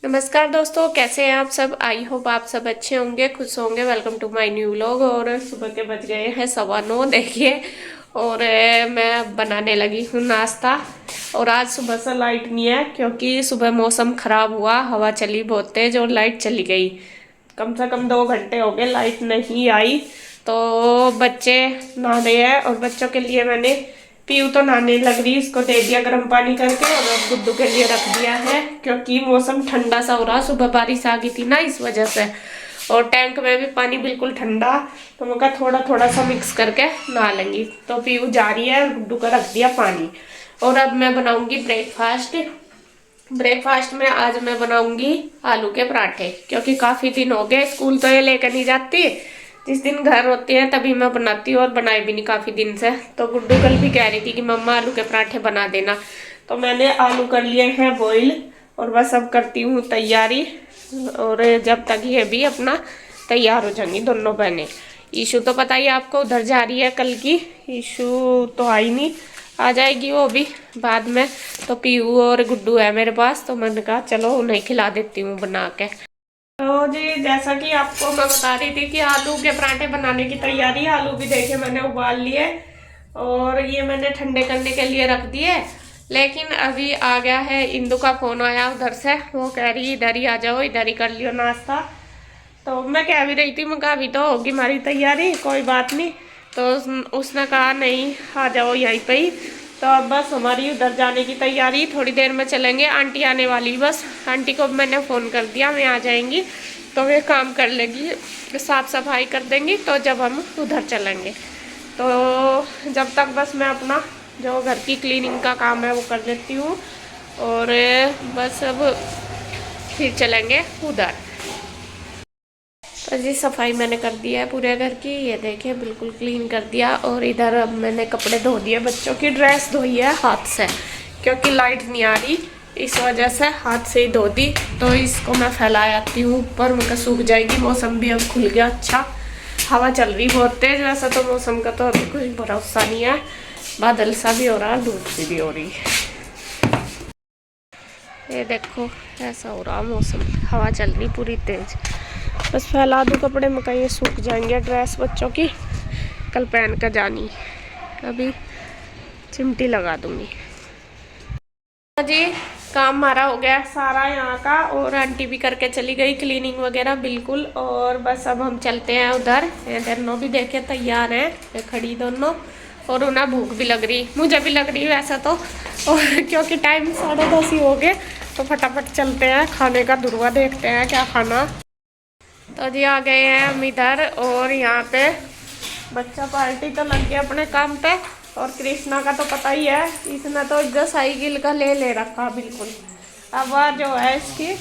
नमस्कार दोस्तों, कैसे हैं आप सब। आई होप आप सब अच्छे होंगे, खुश होंगे। Welcome to my new vlog. और सुबह के बज गए हैं 9:15 देखिए। और मैं अब बनाने लगी हूँ नाश्ता। और आज सुबह से लाइट नहीं है क्योंकि सुबह मौसम खराब हुआ, हवा चली बहुत तेज और लाइट चली गई। कम से कम 2 घंटे हो गए लाइट नहीं आई। तो बच्चे नहा रहे हैं और बच्चों के लिए मैंने पीयू तो नहाने लग रही, इसको दे दिया गर्म पानी करके और अब गुड्डू के लिए रख दिया है क्योंकि मौसम ठंडा सा हो रहा। सुबह बारिश आ गई थी ना, इस वजह से। और टैंक में भी पानी बिल्कुल ठंडा, तो मैं कहा थोड़ा थोड़ा सा मिक्स करके नहा लेंगी। तो पीयू जा रही है और गुड्डू का रख दिया पानी। और अब मैं बनाऊंगी ब्रेकफास्ट। ब्रेकफास्ट में आज मैं बनाऊंगी आलू के पराठे क्योंकि काफी दिन हो गए, स्कूल तो ये लेकर नहीं जाती। जिस दिन घर होते हैं तभी मैं बनाती हूँ और बनाए भी नहीं काफी दिन से। तो गुड्डू कल भी कह रही थी कि मम्मा आलू के पराठे बना देना। तो मैंने आलू कर लिए हैं बॉईल और बस अब करती हूँ तैयारी। और जब तक ये भी अपना तैयार हो जाएंगी दोनों बहनें। ईशु तो पता ही आपको उधर जा रही है कल की। ईशु तो आई नहीं, आ जाएगी वो भी बाद में। तो पीयू और गुड्डू है मेरे पास, तो मैंने कहा चलो उन्हें खिला देती हूँ बना के। तो जी जैसा कि आपको मैं बता रही थी कि आलू के पराठे बनाने की तैयारी। आलू भी देखे मैंने उबाल लिए और ये मैंने ठंडे करने के लिए रख दिए। लेकिन अभी आ गया है, इंदु का फोन आया उधर से, वो कह रही इधर ही आ जाओ, इधर ही कर लियो नाश्ता। तो मैं कह भी रही थी, मैं कहा अभी तो होगी हमारी तैयारी, कोई बात नहीं। तो उसने कहा नहीं आ जाओ यहीं पे ही। तो अब बस हमारी उधर जाने की तैयारी, थोड़ी देर में चलेंगे। आंटी आने वाली, बस आंटी को मैंने फ़ोन कर दिया मैं आ जाएंगी तो वे काम कर लेगी, साफ़ सफाई कर देंगी। तो जब हम उधर चलेंगे तो जब तक बस मैं अपना जो घर की क्लीनिंग का काम है वो कर लेती हूँ। और बस अब फिर चलेंगे उधर। तो जी सफाई मैंने कर दिया है पूरे घर की, ये देखिए बिल्कुल क्लीन कर दिया। और इधर अब मैंने कपड़े धो दिए, बच्चों की ड्रेस धोई है हाथ से क्योंकि लाइट नहीं आ रही, इस वजह से हाथ से ही धो दी। तो इसको मैं फैला आती हूँ ऊपर, मुझे सूख जाएगी। मौसम भी अब खुल गया, अच्छा हवा चल रही बहुत तेज। वैसा तो मौसम का तो अभी कोई भरोसा नहीं है, बादल सा भी हो रहा है, धूप सी भी हो रही है। ये देखो ऐसा हो रहा मौसम, हवा चल रही पूरी तेज। बस फैला दूँ कपड़े, में कहीं सूख जाएंगे ड्रेस बच्चों की, कल पहन कर जानी। अभी चिमटी लगा दूंगी। जी काम हमारा हो गया सारा यहाँ का, और आंटी भी करके चली गई क्लीनिंग वगैरह बिल्कुल। और बस अब हम चलते हैं उधर। ये दोनों भी देखे तैयार हैं, ये खड़ी दोनों। और उन्हें भूख भी लग रही, मुझे भी लग रही वैसा तो। और क्योंकि टाइम 10:30 ही हो गए, तो फटाफट चलते हैं खाने का दुर्वा देखते हैं क्या खाना। तो जी आ गए हैं हम इधर, और यहाँ पे बच्चा पार्टी तो लग गया अपने काम पे। और कृष्णा का तो पता ही है, इसने तो इधर साइकिल का ले रखा बिल्कुल। अब वह जो है इसकी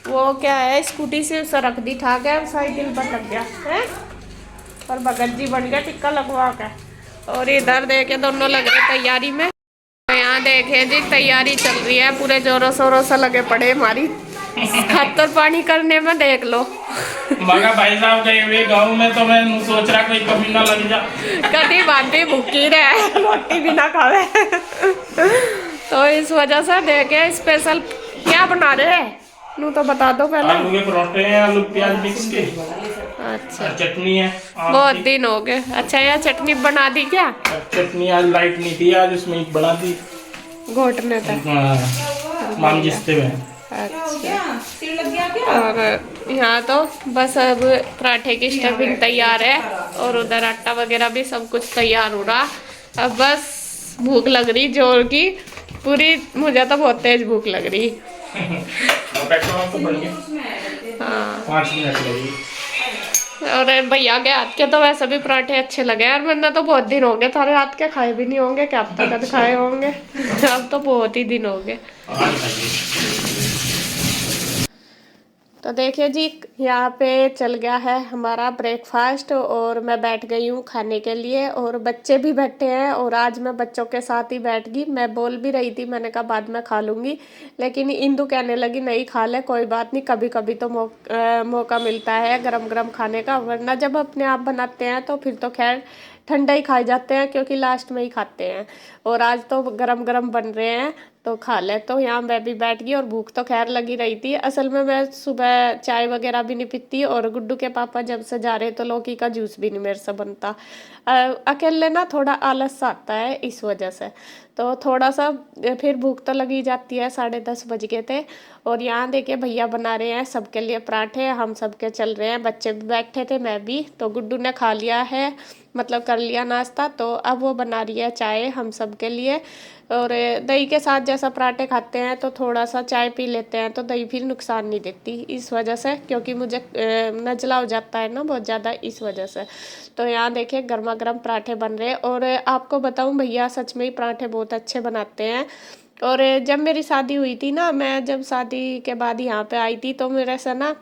वो क्या है, स्कूटी से उसे रख दी ठा के, साइकिल पर लग गया है और भगत जी बन गया टिक्का लगवा के। और इधर देखे दोनों लग रहे तैयारी में। यहाँ देखे जी तैयारी चल रही है, पूरे जोरों शोरों से लगे पड़े हमारी खतर पानी करने में, देख लो। मगर भाई साहब गए हुए गाँव में, तो मैं सोच रहा कोई कमी ना लग जा। कभी बातें भूखी रहे, रोटी भी ना खावे। तो इस वजह से देखे स्पेशल क्या बना रहे हैं, नू तो बता दो पहले। आलू के पराठे हैं, आलू प्याज मिक्स के। अच्छा चटनी है, बहुत दिन हो गए। अच्छा यह चटनी बना दी क्या? चटनी आज लाइट नहीं थी, आज उसमें एक बना दी घोटने तक माम जिसते हुए। अच्छा। और यहाँ तो बस अब पराठे की स्टफिंग तैयार है और उधर आटा वगैरह भी सब कुछ तैयार हो रहा। अब बस भूख लग रही जोर की पूरी, मुझे तो बहुत तेज भूख लग रही। हाँ 5 मिनट लगी। और भैया के हाथ के तो वैसे भी पराठे अच्छे लगे यार, वरना तो बहुत दिन हो गए थारे हाथ के खाए भी नहीं होंगे, क्या अब तक खाए होंगे। अब तो बहुत ही दिन हो गए। तो देखिए जी यहाँ पे चल गया है हमारा ब्रेकफास्ट, और मैं बैठ गई हूँ खाने के लिए। और बच्चे भी बैठे हैं, और आज मैं बच्चों के साथ ही बैठ गई। मैं बोल भी रही थी, मैंने कहा बाद में खा लूँगी, लेकिन इंदु कहने लगी नहीं खा ले, कोई बात नहीं, कभी कभी तो मौका मिलता है गरम गरम खाने का, वरना जब अपने आप बनाते हैं तो फिर तो खैर ठंडा ही खाए जाते हैं क्योंकि लास्ट में ही खाते हैं। और आज तो गरम गरम बन रहे हैं, तो खा ले। तो यहाँ मैं भी बैठ गई और भूख तो खैर लगी रही थी। असल में मैं सुबह चाय वगैरह भी नहीं पीती और गुड्डू के पापा जब से जा रहे तो लौकी का जूस भी नहीं मेरे से बनता। अकेले ना थोड़ा आलस आता है इस वजह से। तो थोड़ा सा फिर भूख तो लगी जाती है। 10:30 बज गए थे और यहाँ देखिए भैया बना रहे हैं सबके लिए पराठे, हम सबके चल रहे हैं। बच्चे भी बैठे थे, मैं भी। तो गुड्डू ने खा लिया है, मतलब कर लिया नाश्ता। तो अब वो बना रही है चाय हम सबके लिए। और दही के साथ जैसा पराठे खाते हैं तो थोड़ा सा चाय पी लेते हैं तो दही फिर नुकसान नहीं देती इस वजह से, क्योंकि मुझे नजला हो जाता है ना बहुत ज़्यादा, इस वजह से। तो यहाँ देखिए गर्मा गर्म पराठे बन रहे हैं। और आपको बताऊँ भैया सच में ही पराठे बहुत अच्छे बनाते हैं। और जब मेरी शादी हुई थी ना, मैं जब शादी के बाद यहाँ पे आई थी तो मेरे से ना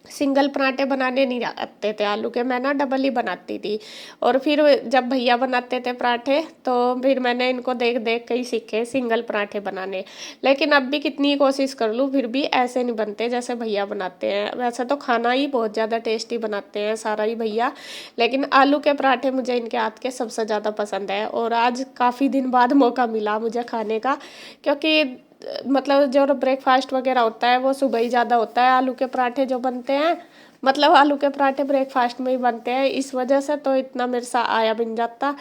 सिंगल पराठे बनाने नहीं आते थे आलू के, मैं ना डबल ही बनाती थी। और फिर जब भैया बनाते थे पराठे तो फिर मैंने इनको देख देख के ही सीखे सिंगल पराठे बनाने। लेकिन अब भी कितनी कोशिश कर लूँ फिर भी ऐसे नहीं बनते जैसे भैया बनाते हैं। वैसे तो खाना ही बहुत ज़्यादा टेस्टी बनाते हैं सारा ही भैया, लेकिन आलू के पराठे मुझे इनके हाथ के सबसे ज़्यादा पसंद है। और आज काफ़ी दिन बाद मौका मिला मुझे खाने का, क्योंकि मतलब जो ब्रेकफास्ट वगैरह होता है वो सुबह ही ज़्यादा होता है। आलू के पराठे जो बनते हैं, मतलब आलू के पराठे ब्रेकफास्ट में ही बनते हैं, इस वजह से तो इतना मेरे से आया बन जाता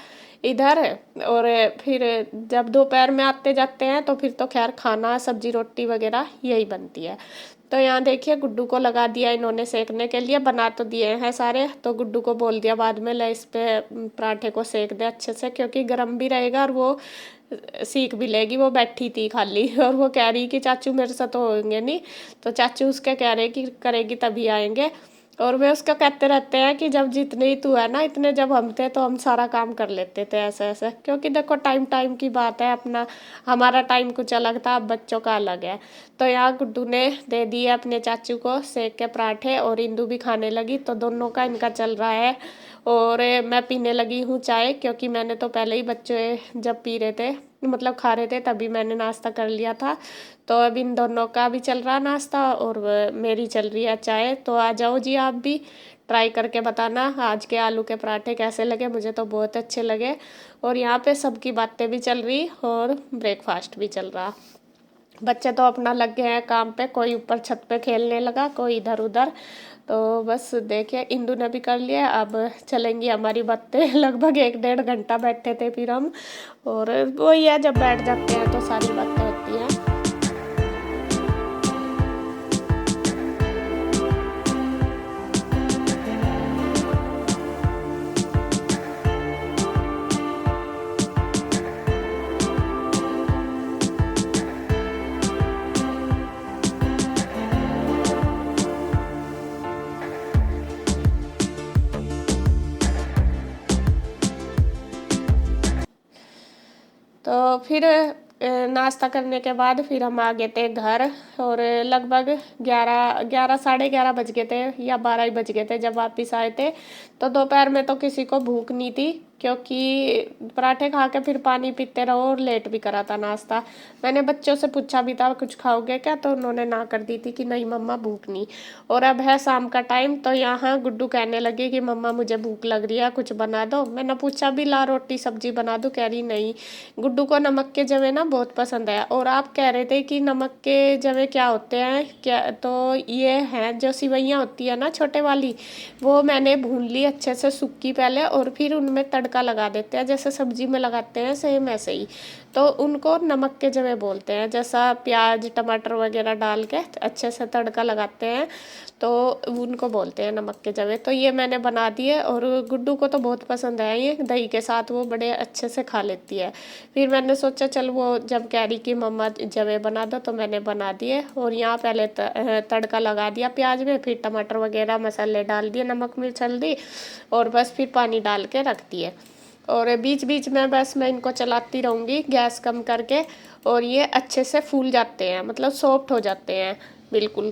इधर। और फिर जब दोपहर में आते जाते हैं तो फिर तो खैर खाना सब्जी रोटी वगैरह यही बनती है। तो यहाँ देखिए गुड्डू को लगा दिया इन्होंने सेकने के लिए, बना तो दिए हैं सारे। तो गुड्डू को बोल दिया बाद में ले इस पे पराठे को सेक दे अच्छे से, क्योंकि गर्म भी रहेगा और वो सीख भी लेगी। वो बैठी थी खाली और वो कह रही कि चाचू मेरे साथ तो होंगे नहीं, तो चाचू उसके कह रहे कि करेगी तभी आएंगे। और वे उसका कहते रहते हैं कि जब जितने ही तू है ना इतने जब हम थे तो हम सारा काम कर लेते थे ऐसे ऐसे, क्योंकि देखो टाइम टाइम की बात है अपना, हमारा टाइम कुछ अलग था, अब बच्चों का अलग है। तो यहाँ गुड्डू ने दे दिए अपने चाचू को सेक के पराठे और इंदू भी खाने लगी, तो दोनों का इनका चल रहा है। और मैं पीने लगी हूँ चाय, क्योंकि मैंने तो पहले ही बच्चे जब पी रहे थे मतलब खा रहे थे तभी मैंने नाश्ता कर लिया था। तो अब इन दोनों का भी चल रहा नाश्ता और मेरी चल रही है चाय। तो आ जाओ जी आप भी ट्राई करके बताना आज के आलू के पराठे कैसे लगे, मुझे तो बहुत अच्छे लगे। और यहाँ पे सबकी बातें भी चल रही और ब्रेकफास्ट भी चल रहा। बच्चे तो अपना लग गए हैं काम पे, कोई ऊपर छत पे खेलने लगा, कोई इधर उधर। तो बस देखिए इंदू ने भी कर लिया, अब चलेंगी हमारी बातें। लगभग 1-1.5 घंटा बैठे थे फिर हम, और वही है जब बैठ जाते हैं तो सारी बातें होती हैं। तो फिर नाश्ता करने के बाद फिर हम आ गए थे घर। और लगभग 11 साढ़े 11 बज गए थे या 12 ही बज गए थे जब वापस आए थे। तो दोपहर में तो किसी को भूख नहीं थी, क्योंकि पराठे खा के फिर पानी पीते रहो और लेट भी करा था नाश्ता। मैंने बच्चों से पूछा भी था कुछ खाओगे क्या, तो उन्होंने ना कर दी थी कि नहीं मम्मा भूख नहीं। और अब है शाम का टाइम, तो यहाँ गुड्डू कहने लगी कि मम्मा मुझे भूख लग रही है कुछ बना दो। मैंने पूछा भी ला रोटी सब्जी बना दो, कह रही नहीं। गुड्डू को नमक के जवे ना बहुत पसंद है। और आप कह रहे थे कि नमक के जवे क्या होते हैं क्या, तो ये हैं जो सिवैयाँ होती है ना छोटे वाली, वो मैंने भून ली अच्छे से सूखी पहले, और फिर उनमें तड़का लगा देते हैं जैसे सब्जी में लगाते हैं सेम ऐसे ही। तो उनको नमक के जवे बोलते हैं, जैसा प्याज टमाटर वगैरह डाल के अच्छे से तड़का लगाते हैं तो उनको बोलते हैं नमक के जवे। तो ये मैंने बना दिए और गुड्डू को तो बहुत पसंद है ये, दही के साथ वो बड़े अच्छे से खा लेती है। फिर मैंने सोचा चल वो जब कह रही कि मम्मा जवे बना दो तो मैंने बना दिए। और यहाँ पहले तड़का लगा दिया प्याज में, फिर टमाटर वगैरह मसाले डाल दिए, नमक मिर्च हल्दी, और बस फिर पानी डाल के रख दिए। और बीच बीच में बस मैं इनको चलाती रहूँगी गैस कम करके, और ये अच्छे से फूल जाते हैं, मतलब सॉफ्ट हो जाते हैं बिल्कुल।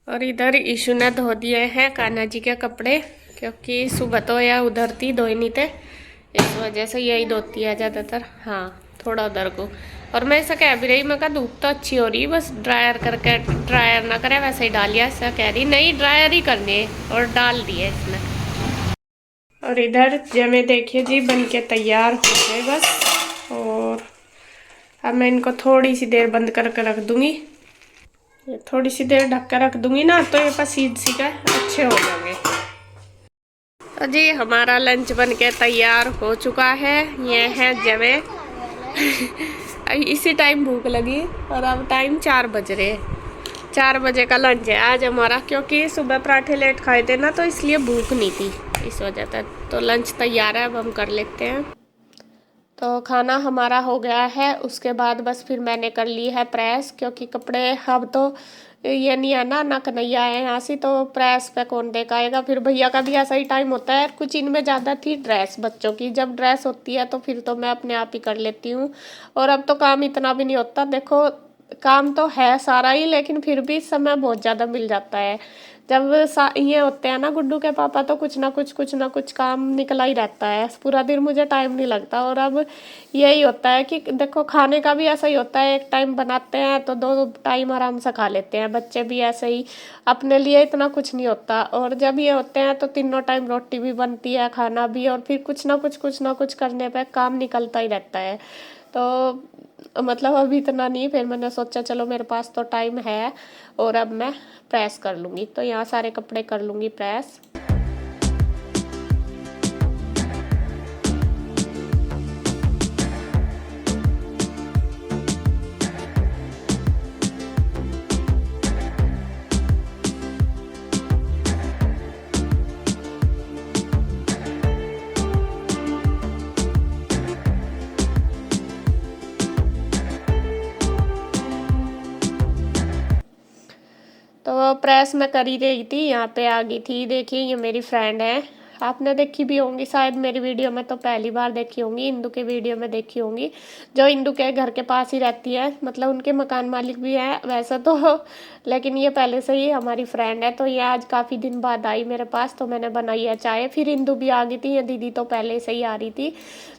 और इधर ईशु ने धो दिए हैं कान्हा जी के कपड़े, क्योंकि सुबह तो या उधर थी धोए नहीं थे, इस वजह से यही धोती है ज़्यादातर। हाँ थोड़ा उधर को। और मैं ऐसा कह भी रही, मैं कहा धूप तो अच्छी हो रही, बस ड्रायर करके ड्रायर ना करे वैसे ही डालिए। ऐसा कह रही नहीं ड्रायर ही करने, और डाल दिए इसने। और इधर जमे देखिए जी बन के तैयार हो गए बस। और अब मैं इनको थोड़ी सी देर बंद करके रख दूंगी। ये थोड़ी सी देर ढक कर रख दूंगी ना तो ये पसीज सी का अच्छे हो जाएंगे। तो जी हमारा लंच बन के तैयार हो चुका है। ये है जमे। इसी टाइम भूख लगी और अब टाइम 4 बज रहे। 4 बजे का लंच है आज हमारा, क्योंकि सुबह पराठे लेट खाए थे ना तो इसलिए भूख नहीं थी, इस वजह से। तो लंच तैयार है, अब हम कर लेते हैं। तो खाना हमारा हो गया है, उसके बाद बस फिर मैंने कर ली है प्रेस, क्योंकि कपड़े अब तो ये नहीं है ना कन्हैया है यहाँ से, तो प्रेस पे कौन देखाएगा। फिर भैया का भी ऐसा ही टाइम होता है। कुछ इनमें ज़्यादा थी ड्रेस बच्चों की, जब ड्रेस होती है तो फिर तो मैं अपने आप ही कर लेती हूँ। और अब तो काम इतना भी नहीं होता, देखो काम तो है सारा ही, लेकिन फिर भी समय बहुत ज़्यादा मिल जाता है। जब ये होते हैं ना गुड्डू के पापा, तो कुछ ना कुछ काम निकला ही रहता है, पूरा दिन मुझे टाइम नहीं लगता। और अब यही होता है कि देखो खाने का भी ऐसा ही होता है, एक टाइम बनाते हैं तो 2 टाइम आराम से खा लेते हैं। बच्चे भी ऐसे ही, अपने लिए इतना कुछ नहीं होता। और जब ये होते हैं तो तीनों टाइम रोटी भी बनती है, खाना भी, और फिर कुछ ना कुछ करने पे काम निकलता ही रहता है। तो मतलब अभी इतना नहीं, फिर मैंने सोचा चलो मेरे पास तो टाइम है और अब मैं प्रेस कर लूँगी। तो यहाँ सारे कपड़े कर लूँगी प्रेस। तो प्रेस में कर ही रही थी, यहाँ पे आ गई थी। देखिए ये मेरी फ्रेंड है, आपने देखी भी होंगी शायद मेरी वीडियो में, तो पहली बार देखी होंगी, इंदू के वीडियो में देखी होंगी, जो इंदू के घर के पास ही रहती है। मतलब उनके मकान मालिक भी हैं वैसे तो, लेकिन ये पहले से ही हमारी फ्रेंड है। तो ये आज काफ़ी दिन बाद आई मेरे पास, तो मैंने बनाई है चाय। फिर इंदू भी आ गई थी, ये दीदी तो पहले से ही आ रही थी,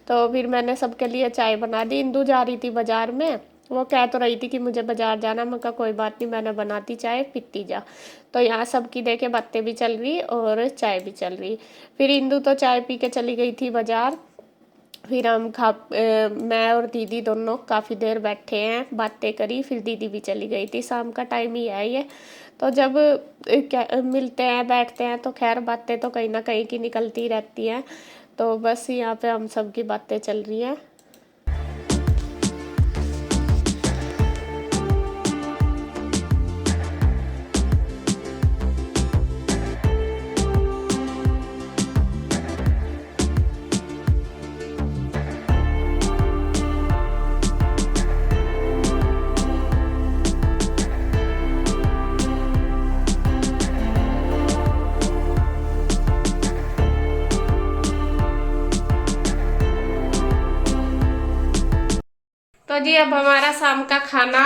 तो फिर मैंने सबके लिए चाय बना दी। इंदू जा रही थी बाजार में, वो कह तो रही थी कि मुझे बाजार जाना, मैं कहा कोई बात नहीं, मैंने बनाती चाय, पीती जा। तो यहाँ सबकी देखे बातें भी चल रही और चाय भी चल रही। फिर इंदू तो चाय पी के चली गई थी बाजार। फिर हम मैं और दीदी दोनों काफ़ी देर बैठे हैं, बातें करी, फिर दीदी भी चली गई थी। शाम का टाइम ही है ये, तो जब मिलते हैं बैठते हैं तो खैर बातें तो कहीं ना कहीं की निकलती रहती हैं। तो बस यहाँ पे हम सबकी बातें चल रही हैं। तो जी अब हमारा शाम का खाना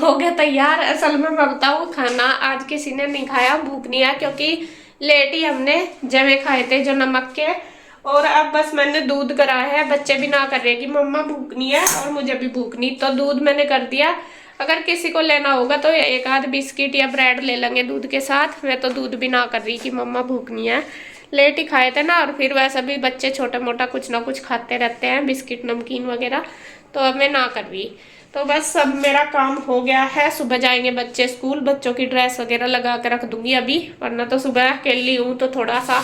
हो गया तैयार। असल में मैं बताऊँ, खाना आज किसी ने नहीं खाया, भूख नहीं है, क्योंकि लेट ही हमने जवे खाए थे जो नमक के। और अब बस मैंने दूध करा है, बच्चे भी ना कर रहे कि मम्मा भूख नहीं है और मुझे भी भूख नहीं, तो दूध मैंने कर दिया। अगर किसी को लेना होगा तो एक आध बिस्किट या ब्रेड ले लेंगे दूध के साथ। मैं तो दूध भी ना कर रही कि मम्मा भूख नहीं है, लेट ही खाए थे ना। और फिर वैसे भी बच्चे छोटा मोटा कुछ ना कुछ खाते रहते हैं, बिस्किट नमकीन वगैरह, तो अब मैं ना कर रही। तो बस सब मेरा काम हो गया है। सुबह जाएंगे बच्चे स्कूल, बच्चों की ड्रेस वगैरह लगा कर रख दूंगी अभी, वरना तो सुबह अकेली हूँ तो थोड़ा सा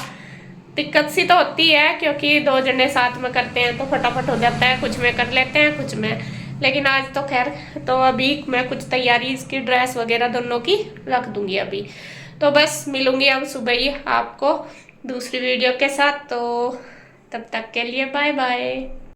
दिक्कत सी तो होती है, क्योंकि 2 जने साथ में करते हैं तो फटाफट हो जाता है, कुछ में कर लेते हैं कुछ में। लेकिन आज तो खैर, तो अभी मैं कुछ तैयारी इसकी ड्रेस वगैरह दोनों की रख दूंगी अभी। तो बस मिलूंगी अब सुबह ही आपको दूसरी वीडियो के साथ, तो तब तक के लिए बाय बाय।